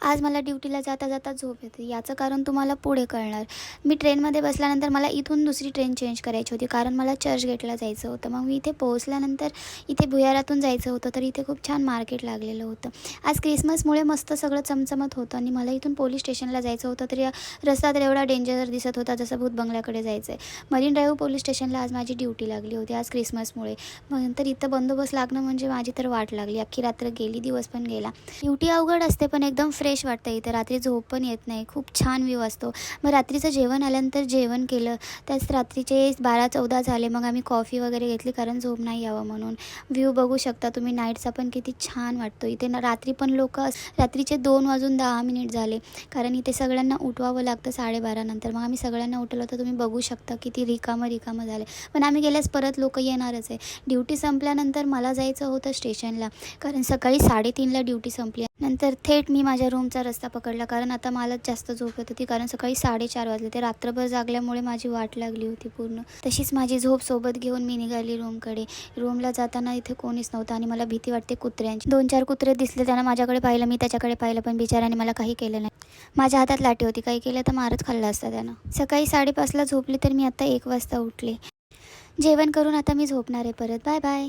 आज मला ड्युटीला जाता जाता झोप येते. याचं कारण तुम्हाला पुढे कळणार. मी ट्रेनमध्ये बसल्यानंतर मला इथून दुसरी ट्रेन चेंज करायची होती, कारण मला चर्चगेटला जायचं होतं. मग मी इथे पोहोचल्यानंतर इथे भुयारातून जायचं होतं, तर इथे खूप छान मार्केट लागलेलं होतं. आज क्रिसमसमुळे मस्त सगळं चमचमत होतं आणि मला इथून पोलीस स्टेशनला जायचं होतं, तर या रस्ता तर एवढा डेंजर दिसत होता जसं भूत बंगल्याकडे जायचं आहे. मरीन ड्राईव्ह पोलीस स्टेशनला आज माझी ड्युटी लागली होती, आज क्रिसमसमुळे. मग नंतर इथं बंदोबस्त लागणं म्हणजे माझी तर वाट लागली. अख्खी रात्र गेली, दिवस पण गेला. ड्युटी अवघड असते, पण एकदम फ्रेश वाटतं इथे. रात्री झोप पण येत नाही, खूप छान व्ह्यू असतो. मग रात्रीचं जेवण आल्यानंतर जेवण केलं, त्याच रात्रीचे 12-14 झाले. मग आम्ही कॉफी वगैरे घेतली, कारण झोप नाही यावं म्हणून. व्ह्यू बघू शकता तुम्ही नाईटचा पण, किती छान वाटतो इथे. रात्री पण रात्रीचे 2:10 झाले, कारण इथे सगळ्यांना उठवावं लागतं 12:30 नंतर. मग आम्ही सगळ्यांना उठवलं, तर तुम्ही बघू शकता किती रिकामं झालं. पण आम्ही गेल्यास परत लोक येणारच आहे. ड्युटी संपल्यानंतर मला जायचं होतं स्टेशनला, कारण सकाळी 3:30ला ड्युटी संपली. नंतर थेट मी माझ्या रूमचा रस्ता पकडला, कारण आता मला जास्त झोप येत होती, कारण सकाळी 4:30 वाजले. ते रात्रभर जागल्यामुळे माझी वाट लागली होती पूर्ण. तशीच माझी झोप सोबत घेऊन मी निघाली रूमकडे. रूमला जाताना इथे कोणीच नव्हतं आणि मला भीती वाटते कुत्र्यांची. 2-4 कुत्रे दिसले, त्यांना माझ्याकडे पाहिलं, मी त्याच्याकडे पाहिलं, पण बिचाऱ्याने मला काही केलं नाही. माझ्या हातात लाठी होती, काही केलं तर मारच खाल्ला असता त्यानं. सकाळी 5:30ला झोपली, तर मी आता 1 वाजता उठले. जेवण करून आता मी झोपणार आहे परत. Bye bye.